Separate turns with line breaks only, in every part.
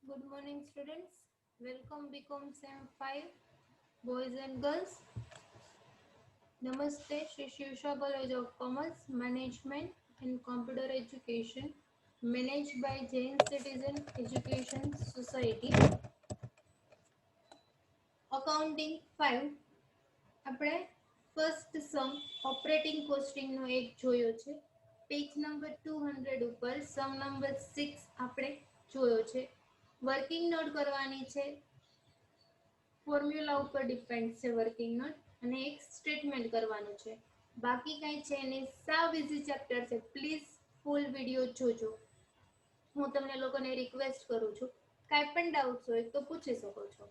Good morning, students. Welcome BCom Sem 5, boys and girls. Namaste, Shri Shivsha College of Commerce, Management and Computer Education, managed by Jain Citizen Education Society. Accounting 5. આપણે first સમ operating કોસ્ટિંગનો એક જોયો છે. Page number 200 ઉપર સમ number 6 આપણે જોયો છે. Working note કરવાની છે. ફોર્મ્યુલા ઉપર ડિપેન્ડ છે વર્કિંગ નોટ અને એક સ્ટેટમેન્ટ કરવાનું છે. બાકી કંઈ છે નહીં, સાવ ઇઝી ચેપ્ટર છે. પ્લીઝ ફૂલ વિડીયો જોજો. હું તમને લોકોને રિક્વેસ્ટ કરું છું, કાંઈ પણ ડાઉટ્સ હોય તો પૂછી શકો છો.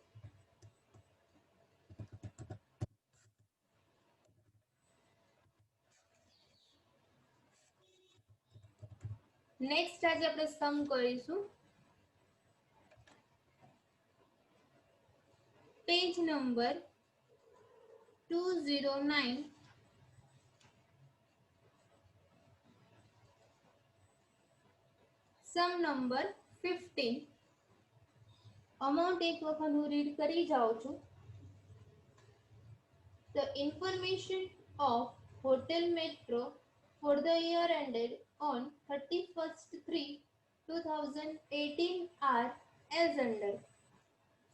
નેક્સ્ટ આજે આપણે સમ કરીશું. Page number 209, sum number 15. Amount એક વખત હું રીડ કરી જાઉં છું. The information of Hotel Metro for the year ended on 31st-3/2018 are as under.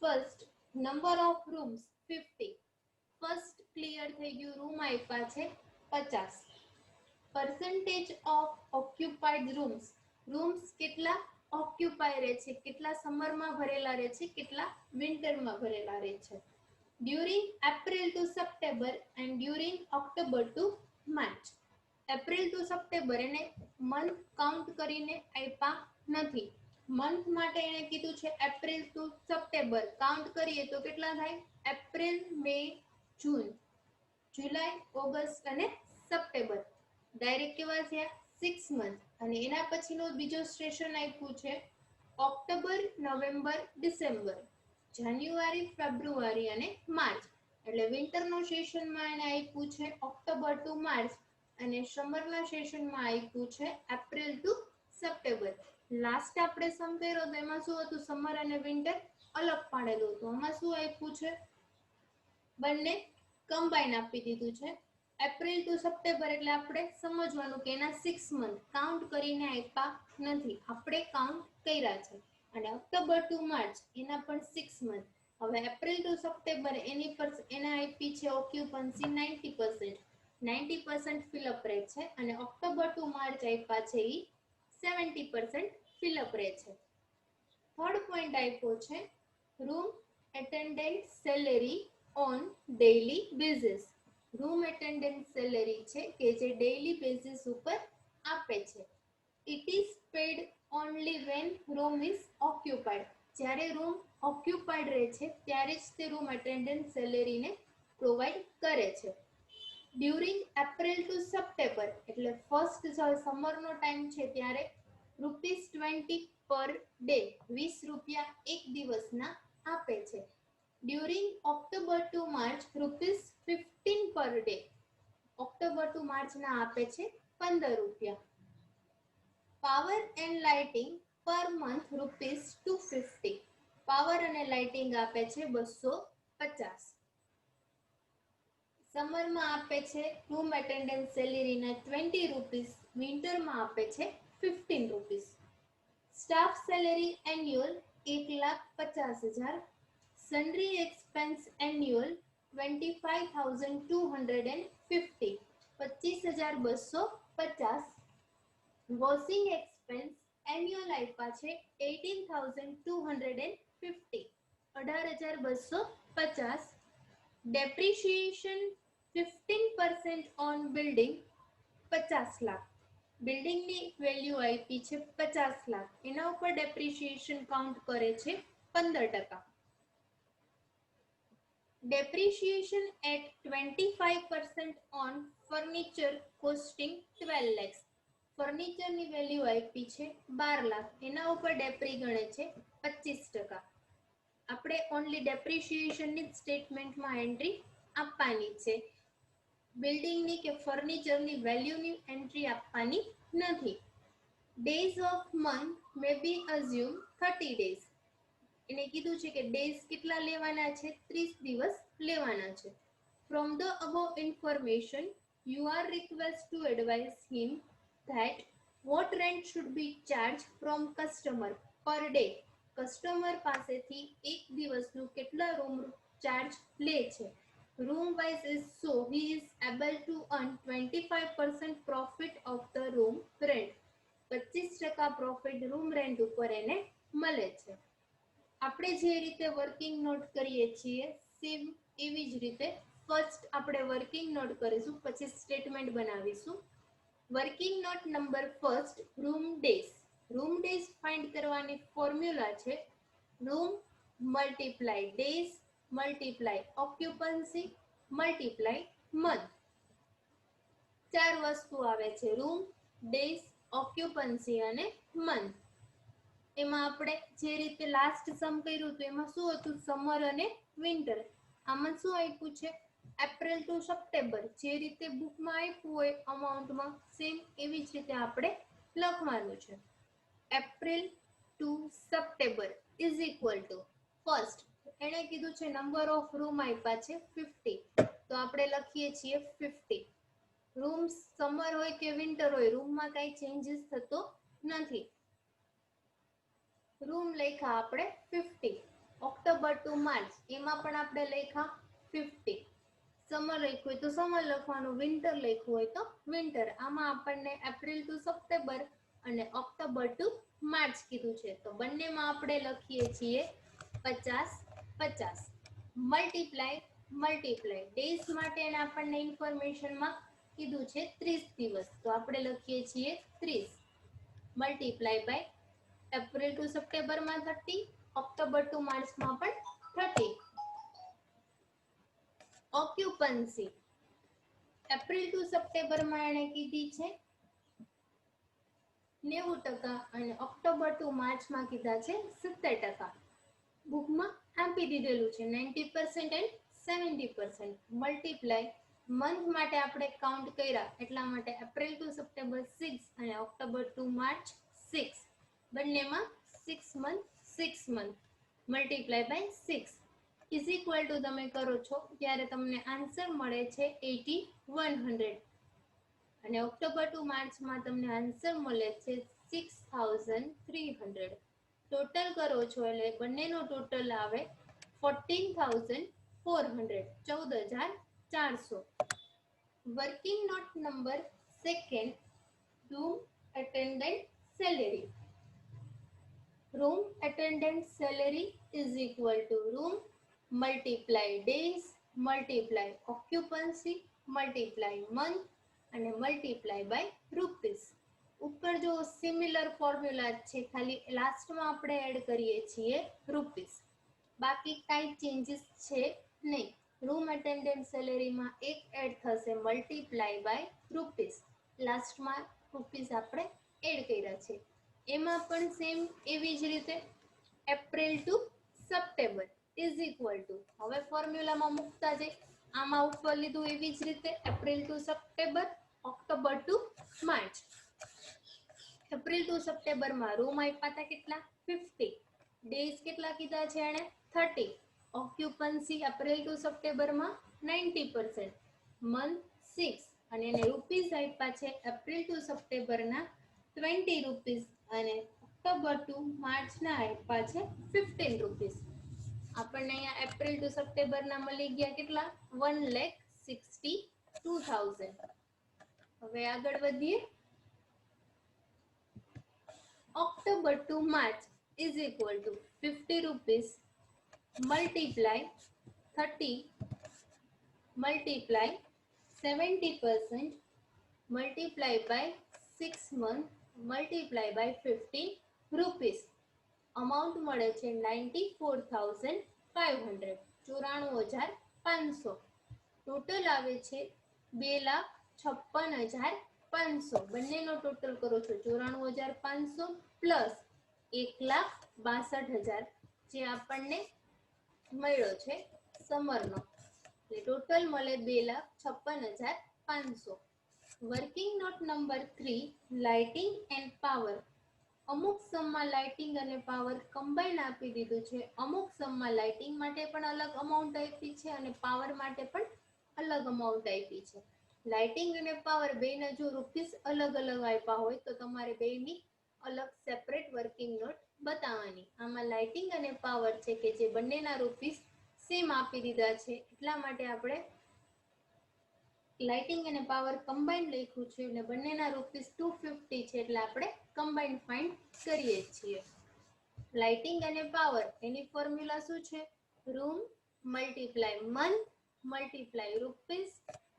First, number of rooms 50. First clear થઈ ગયું, રૂમ આપ્યા છે 50. Percentage of occupied rooms. Rooms કેટલા ઓક્યુપાય રહે છે, કેટલા સમરમાં ભરેલા રહે છે, કેટલા વિન્ટરમાં ભરેલા રહે છે. During April to September and during October to March. April to September એને મંથ કાઉન્ટ કરીને આપ્યા નથી. મંથ માટે એને કીધું છે એપ્રિલ ટુ સપ્ટેમ્બર. કાઉન્ટ કરીએ તો કેટલા થાય? એપ્રિલ, મે, જૂન, જુલાઈ, ઓગસ્ટ અને સપ્ટેમ્બર. ડાયરેક્ટ કેવા થયા? 6 મંથ. અને એના પછીનો બીજો સ્ટેશન આપ્યું છે ઓક્ટોબર, નવેમ્બર, ડિસેમ્બર, જાન્યુઆરી, ફેબ્રુઆરી અને માર્ચ. એટલે વિન્ટરનો સેશનમાં એને આપ્યું છે ઓક્ટોબર ટુ માર્ચ અને સમરના સેશનમાં આપ્યું છે એપ્રિલ ટુ સપ્ટેમ્બર. લાસ્ટ આપણે સમ કર્યો તો એમાં શું હતું? સમર અને વિન્ટર અલગ પાડેલું હતું. આમાં શું આપ્યું છે? બંને કમ્બાઈન આપી દીધું છે. એપ્રિલ ટુ સપ્ટેમ્બર એટલે આપણે સમજવાનું કે એના 6 મંથ કાઉન્ટ કરીને આપ્યા નથી, આપણે કાઉન્ટ કર્યા છે. અને ઓક્ટોબર ટુ માર્ચ એના પણ 6 મંથ. હવે એપ્રિલ ટુ સપ્ટેમ્બર એની પર એને આપી છે ઓક્યુપન્સી 90%. 90% ફિલઅપ રેટ છે અને ઓક્ટોબર ટુ માર્ચ આપ્યા છે એ 70% ફિલઅપ રેટ છે. થર્ડ પોઈન્ટ આપ્યો છે room attendant salary on daily basis. Room attendant salary છે કે જે ડેઇલી બેઝિસ ઉપર આપે છે. It is paid only when room is occupied. જ્યારે રૂમ ઓક્યુપાઈડ રહે છે ત્યારે જ તે રૂમ એટેન્ડન્ટ સેલેરીને પ્રોવાઈડ કરે છે. ડ્યુરિંગ એપ્રિલ ટુ સપ્ટેમ્બર એટલે ફર્સ્ટ સમરનો ટાઈમ છે ત્યારે ₹20 પર ડે, 20 રૂપિયા એક દિવસના આપે છે. During October to March ₹15 per day, October two માર્ચના આપે છે 15 રૂપિયા. Power and lighting per month ₹250. Power અને લાઇટિંગ આપે છે 250. સમરમાં આપે છે રૂમ એટેન્ડન્ટ સેલેરીના 20 રૂપીસ, વિન્ટરમાં આપે છે 15 rupees. Staff salary annual 1,50,000. Sundry expense annual 25,250, 25,250. Washing expense annual આપ્યા છે 18,250, 18,250. Depreciation 15% on building 50 lakh. બિલ્ડિંગની વેલ્યુ આપી છે 50 લાખ, એના ઉપર ડેપ્રિશિએશન કાઉન્ટ કરે છે 15%. Depreciation at 25% on furniture costing 12 lakhs. ફર્નિચરની value આપી છે 12 લાખ, એના ઉપર ડેપ્રી ગણે છે 25%. આપણે ઓનલી ડેપ્રિશિએશનની સ્ટેટમેન્ટમાં એન્ટ્રી આપવાની છે. બિલ્ડિંગની કે ફર્નિચરની વેલ્યુની એન્ટ્રી આપવાની નથી. Days of month may be assume 30 days. એને કીધું છે કે ડેઝ કેટલા લેવાના છે, 30 દિવસ લેવાના છે. From the above information, you are requested to advise him that what rent should be charged from customer per day. Customer પાસેથી એક દિવસનું કેટલા રૂમ ચાર્જ લે છે. Room wise is so he is able to earn 25% profit of the room rent. 25% profit room rent ઉપર એને મળે છે. આપણે જે રીતે વર્કિંગ નોટ કરીએ છીએ સેમ એવી જ રીતે ફર્સ્ટ આપણે વર્કિંગ નોટ કરીશું, પછી સ્ટેટમેન્ટ બનાવીશું. Working note number first, room days. Room days find કરવાની ફોર્મ્યુલા છે room multiply days multiply occupancy multiply month. ચાર વસ્તુ આવે છે, રૂમ, ડેઝ, ઓક્યુપન્સી અને મંથ. એમાં આપણે જે રીતે લાસ્ટ સમ કર્યું હતું એમાં શું હતું, સમર અને વિન્ટર. આમાં શું આપ્યું છે, એપ્રિલ ટુ સપ્ટેમ્બર. જે રીતે બુકમાં આપ્યું હોય અમાઉન્ટમાં સેમ એવી જ રીતે આપણે લખવાનું છે. April to September is equal to first એણે કીધું છે નંબર ઓફ રૂમ આપ્યા છે 50, તો આપણે લખીએ છીએ 50. રૂમ સમર હોય કે વિન્ટર હોય રૂમમાં કઈ ચેન્જીસ થતો નથી. રૂમ લખ્યા આપણે 50. ઓક્ટોબર ટુ માર્ચ એમાં પણ આપણે લખ્યા 50. સમર લખ્યું હોય તો સમર લખવાનું, વિન્ટર લખ્યું હોય તો વિન્ટર. આમાં આપણને એપ્રિલ ટુ સપ્ટેમ્બર અને ઓક્ટોબર ટુ માર્ચ કીધું છે, તો બંનેમાં આપણે લખીએ છીએ 50-50. મલ્ટીપ્લાય મલ્ટીપ્લાય ડેઝ માટે આપણને ઇન્ફોર્મેશનમાં કીધું છે 30 દિવસ, તો આપણે લખીએ છીએ 30. મલ્ટીપ્લાય બાય એપ્રિલ ટુ સપ્ટેમ્બરમાં 30, ઓક્ટોબર ટુ માર્ચમાં પણ 30. ઓક્યુપન્સી એપ્રિલ ટુ સપ્ટેમ્બરમાં એને કીધી છે 90% અને ઓક્ટોબર ટુ માર્ચમાં કીધા છે 70%. બુકમાં આપી દીધેલું છે 90% એન્ડ 70%. મલ્ટીપ્લાય મંથ માટે આપણે કાઉન્ટ કર્યા એટલા માટે એપ્રિલ ટુ સપ્ટેમ્બર 6 અને ઓક્ટોબર ટુ માર્ચ 6. બંનેમાં 6 month 6 month multiply by 6 is equal to તમે કરો છો ત્યારે તમને આન્સર મળે છે 8100 અને ઓક્ટોબર ટુ માર્ચમાં તમને આન્સર મળે છે 6300. ટોટલ કરો છો એટલે બંનેનો ટોટલ આવે 14400, 14400. Working note number second, room attendant salary. Room attendant salary is equal two room multiply days multiply occupancy multiply month અને મલ્ટીપ્લાય બાય રૂપીસ. ઉપર જો સિમિલર ફોર્મ્યુલા છે, ખાલી લાસ્ટમાં આપણે એડ કરીએ છીએ રૂપીસ, બાકી કાંઈ ચેન્જીસ છે નહીં. રૂમ અટેન્ડન્ટ સેલેરીમાં એક એડ થશે મલ્ટીપ્લાય બાય રૂપીસ, લાસ્ટમાં રૂપીસ આપણે એડ કર્યા છે. એમાં પણ સેમ એવી જ રીતે April to September is equal to, હવે ફોર્મ્યુલામાં મૂકતા જઈ આમાં ઉપર લીધું એવી જ રીતે April to September October to March. April to સપ્ટેમ્બરમાં રૂમ આપ્યા હતા કેટલા 50, ડેઝ કેટલા કીધા છે એને 30, ઓક્યુપન્સી એપ્રિલ ટુ સપ્ટેમ્બરમાં 90%, મંથ 6 અને એને રૂપીસ આપ્યા છે એપ્રિલ ટુ સપ્ટેમ્બરના 20 રૂપીસ અને ઓક્ટોબર ટુ માર્ચના આપ્યા છે 15 રૂપીસ. આપણને અહીંયા એપ્રિલ ટુ સપ્ટેમ્બરના મળી ગયા કેટલા 1,62,000. હવે આગળ વધીએ. October to March is equal to 50 rupees multiply 30 multiply 70% multiply by 6 month multiply by 15 rupees. Amount મળે છે 94,500, 94,500. ટોટલ આવે છે 2,56,500. બંનેનો ટોટલ કરો છો 94,500 પ્લસ 1,62,000 જે આપણને મળ્યો છે સમરનો, એટલે ટોટલ મળે 2,56,500. Working note number 3, lighting and power. અમુક સમમાં લાઇટિંગ અને પાવર કમ્બાઈન આપી દીધું છે, અમુક સમમાં લાઇટિંગ માટે પણ અલગ અમાઉન્ટ આપી છે અને પાવર માટે પણ અલગ અમાઉન્ટ આપી છે. લાઇટિંગ અને પાવર બેના જો રૂપીસ અલગ અલગ આપ્યા હોય તો તમારે બેની અલગ સેપરેટ વર્કિંગ નોટ બતાવવાની. આમાં લાઇટિંગ અને પાવર છે કે જે બંનેના રૂપીસ સેમ આપી દીધા છે, એટલા માટે આપણે લાઇટિંગ અને પાવર કમ્બાઈન લખ્યું છે અને બંનેના રૂપીસ 250 છે, એટલે આપણે કમ્બાઈન ફાઇન્ડ કરીએ છીએ. લાઇટિંગ અને પાવર એની ફોર્મ્યુલા શું છે? Room multiply month multiply rupees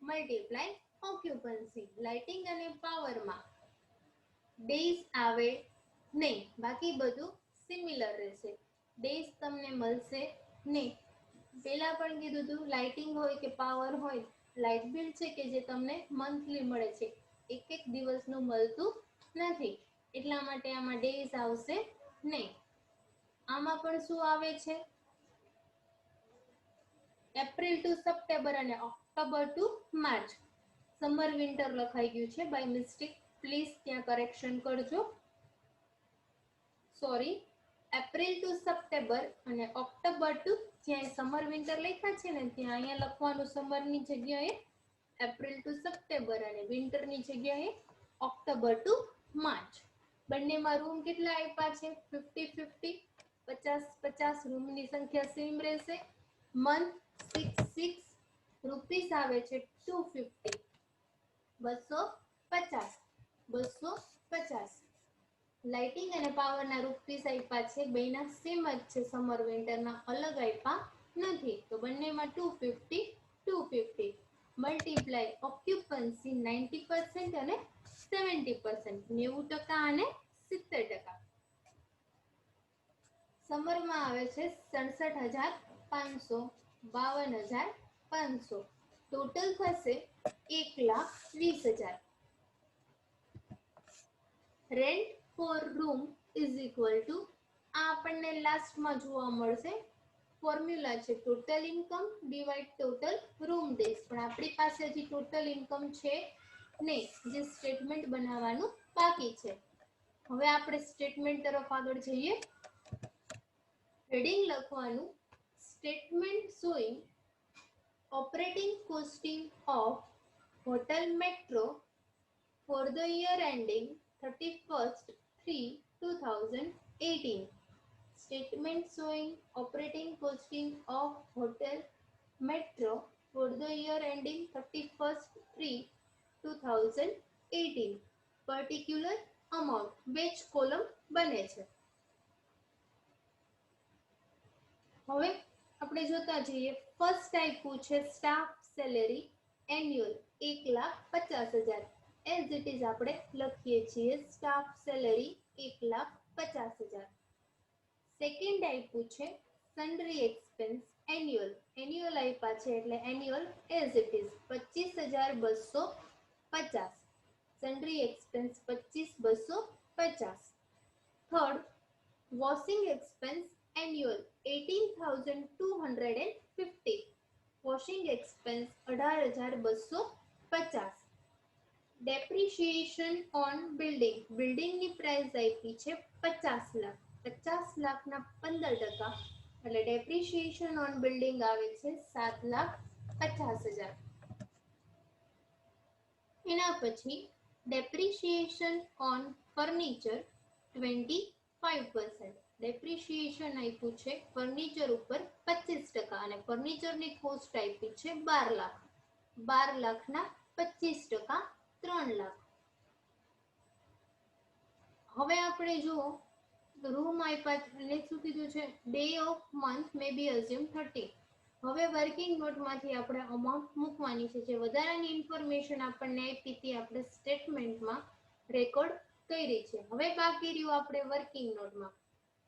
multiply occupancy. Lighting અને પાવરમાં ડેઝ આવે નહીં, બાકી બધું સિમિલર રહેશે. ડેઝ તમને મળશે નહીં. પહેલા પણ કીધું હતું, લાઇટિંગ હોય કે પાવર હોય, લાઇટ બિલ છે કે જે તમને મંથલી મળે છે, એક એક દિવસનું મળતું નથી, એટલા માટે આમાં ડેઝ આવશે નહીં. આમાં પણ શું આવે છે? એપ્રિલ ટુ સપ્ટેમ્બર અને October to March. Summer winter લખાઈ ગયું છે બાય મિસ્ટેક, પ્લીઝ ત્યાં કરેક્શન કરજો. સોરી, એપ્રિલ ટુ સપ્ટેમ્બર અને ઓક્ટોબર ટુ, જ્યાં સમર વિન્ટર લખ્યા છે ને ત્યાં અહીંયા લખવાનું સમરની જગ્યાએ એપ્રિલ ટુ સપ્ટેમ્બર અને વિન્ટરની જગ્યાએ ઓક્ટોબર ટુ માર્ચ. બંનેમાં રૂમ કેટલા આપ્યા છે? 50-50, 50-50. રૂમની સંખ્યા સેમ રહેશે. મંથ 6-6, રૂપીસ આવે છે 250, 250, 250. લાઇટિંગ અને પાવરના રૂપીસ આપ્યા છે, બેના સેમ જ છે, સમર વિન્ટરના અલગ આપ્યા નથી, તો બંનેમાં 250 250 મલ્ટીપ્લાય ઓક્યુપન્સી 90% અને 70%, 90% અને 70%. સમરમાં આવે છે 67,500, 52,500, ટોટલ થશે 1,20,000. Rent for room is equal to, આ આપણને લાસ્ટમાં જોવા મળશે, ફોર્મ્યુલા છે total income divide total room days, પણ આપણી પાસે હજી ટોટલ ઇન્કમ છે નહીં, જે સ્ટેટમેન્ટ બનાવવાનું બાકી છે. હવે આપણે સ્ટેટમેન્ટ તરફ આગળ જઈએ. હેડિંગ લખવાનું, statement showing operating costing of hotel metro for the year ending 31st-3-2018. Statement showing operating costing of Hotel Metro for the year ending 31st-3-2018. Particular amount. Batch column બને છે. હવે આપણે જોતા જઈએ. ફર્સ્ટ આપ્યું છે staff salary annual 1,50,000. As it is આપણે લખીએ છીએ સ્ટાફ સેલેરી 1,50,000. સેકન્ડ આપ્યું છે સન્ડ્રી એક્સપેન્સ એન્યુઅલ, એન્યુઅલ આપ્યા છે એટલે annual as it is 25,250. Sundry expense 25,250. Third, washing expense annual 18,250. Washing expense 18,250. Depreciation on building, બિલ્ડિંગની પ્રાઇસ આપી છે 50 લાખ, 50 લાખના 15%, એટલે ડેપ્રિશિએશન ઓન બિલ્ડિંગ આવે છે 7,50,000. એના પછી ડેપ્રિશિએશન ઓન ફર્નિચર 25%. ડેપ્રિશિએશન આપ્યું છે ફર્નિચર ઉપર 25% અને ફર્નિચરની કોસ્ટ આપી છે 12 લાખ, 12 લાખના 25%, 3 લાખ. હવે આપણે જુઓ, રૂમ આપ્યા એટલે શું કીધું છે? Day of month may be assume 30. હવે વર્કિંગ નોટમાંથી આપણે અમાઉન્ટ મૂકવાની છે, જે વધારાની ઇન્ફોર્મેશન આપણને આપી હતી આપણે સ્ટેટમેન્ટમાં રેકોર્ડ કરી છે. હવે બાકી રહ્યું આપણે વર્કિંગ નોટમાં.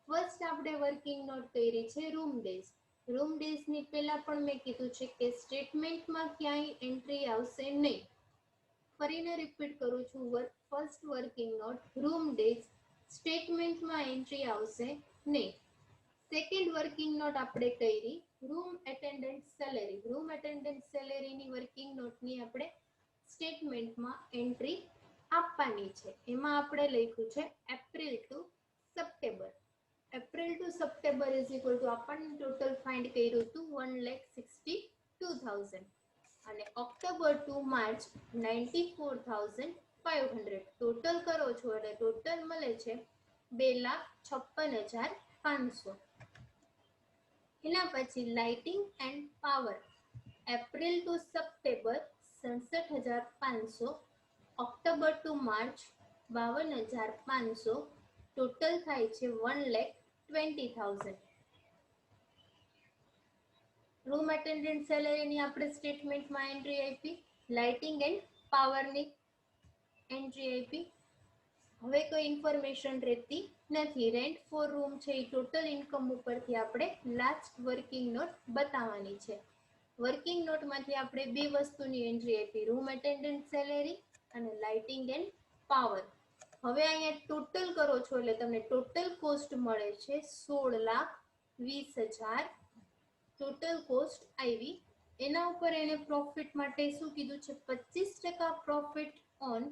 ફર્સ્ટ આપણે વર્કિંગ નોટ કરી છે રૂમ ડેઝ. રૂમ ડેઝની પહેલા પણ મેં કીધું છે કે સ્ટેટમેન્ટમાં ક્યાંય એન્ટ્રી આવશે નહીં. ફરીને રિપીટ કરું છું, first working note room days, સ્ટેટમેન્ટમાં એન્ટ્રી આવશે નહીં. સેકન્ડ વર્કિંગ નોટ આપણે કરી room attendant salary. Room attendant સેલેરીની વર્કિંગ નોટની આપણે સ્ટેટમેન્ટમાં એન્ટ્રી આપવાની છે. એમાં આપણે લખ્યું છે April to September. April to September is equal to આપણને ટોટલ ફાઇન્ડ કર્યું હતું 1,62,000 અને ઓક્ટોબર ટુ માર્ચ 94,500. ટોટલ કરો છો એટલે ટોટલ મળે છે 2,56,500. એના પછી lighting and power April to September 67,500, October to March 52,500, total થાય છે 1,20,000. રૂમ એટેન્ડન્ટ સેલેરીની આપણે સ્ટેટમેન્ટમાં એન્ટ્રી આપી, લાઇટિંગ એન્ડ પાવરની એન્ટ્રી આપી. હવે કોઈ ઇન્ફોર્મેશન રહેતી નથી. રેન્ટ ફોર રૂમ છે એ ટોટલ ઇન્કમ ઉપરથી આપણે લાસ્ટ વર્કિંગ નોટ બતાવવાની છે. વર્કિંગ નોટમાંથી આપણે બે વસ્તુની એન્ટ્રી આપી, રૂમ એટેન્ડન્ટ સેલેરી અને લાઇટિંગ એન્ડ પાવર. હવે અહીંયા ટોટલ કરો છો એટલે તમને ટોટલ કોસ્ટ મળે છે 16,20,000 ટોટલ કોસ્ટ આવી. એના ઉપર એને પ્રોફિટ માટે શું કીધું છે, 25% પ્રોફિટ ઓન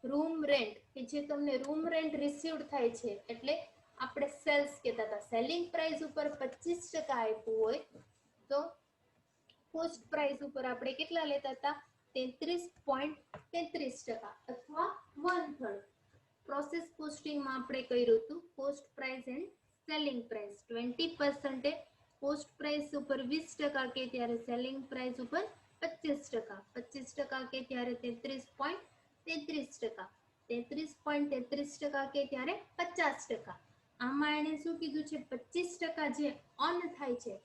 રૂમ રેન્ટ, કે જે તમને રૂમ રેન્ટ રિસીવડ થાય છે, એટલે આપણે સેલ્સ કહેતા હતા. સેલિંગ પ્રાઇસ ઉપર 25% આપ્યું હોય તો કોસ્ટ પ્રાઇસ ઉપર આપણે કેટલા લેતા હતા, 33.33% અથવા 1/3. પ્રોસેસ કોસ્ટિંગમાં આપણે કર્યું હતું cost price and selling price 20% cost price ઉપર 20% કે ત્યારે સેલિંગ પ્રાઇસ ઉપર 25%, 25% કે ત્યારે 33.33%, 33.33% કે ત્યારે 50%. આમાં એને શું કીધું છે, 25% જે ઓન થાય છે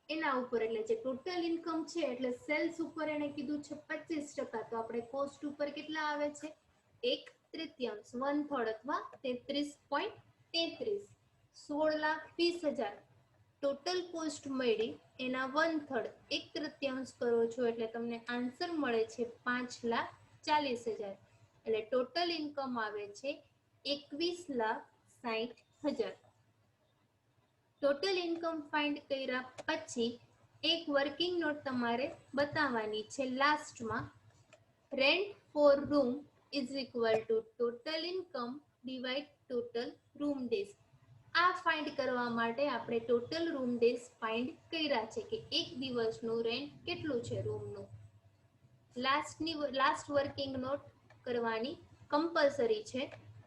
એના ઉપર, એટલે જે ટોટલ ઇન્કમ છે એટલે સેલ્સ ઉપર એને કીધું છે 25%, તો આપણે કોસ્ટ ઉપર કેટલા આવે છે, 1/3, 1/3 અથવા 33.33. 16,20,000 ટોટલ કોસ્ટ મળી, એના 1/3 1/3 કરો છો એટલે તમને આન્સર મળે છે 5,40,000. એટલે ટોટલ ઇન્કમ આવે છે 21,60,000. ટોટલ ઇન્કમ ફાઇન્ડ કર્યા પછી એક વર્કિંગ નોટ તમારે બતાવવાની છે લાસ્ટમાં. Rent for room is equal to total income divide total room days. આ ફાઇન્ડ કરવા માટે આપણે ટોટલ રૂમ ડેઝ ફાઇન્ડ કર્યા છે કે એક દિવસનું રેન્ટ કેટલું છે રૂમનું. લાસ્ટ વર્કિંગ નોટ કરવાની કમ્પલસરી છે.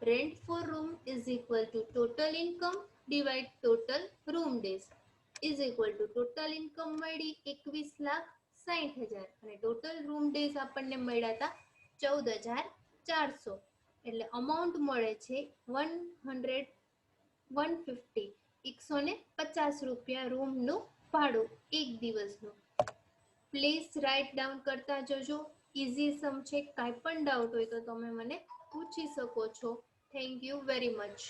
Rent for room is equal to total income divide total room days is equal to total income મળી 21,60,000 અને ટોટલ રૂમ ડેઝ આપણને મળ્યા હતા 14,400. એટલે અમાઉન્ટ મળે છે 150 રૂપિયા રૂમનું ભાડું એક દિવસનું. પ્લીઝ રાઇટ ડાઉન કરતા જજો. ઇઝી સમ છે. કાંઈ પણ ડાઉટ હોય તો તમે મને પૂછી શકો છો. Thank you very much.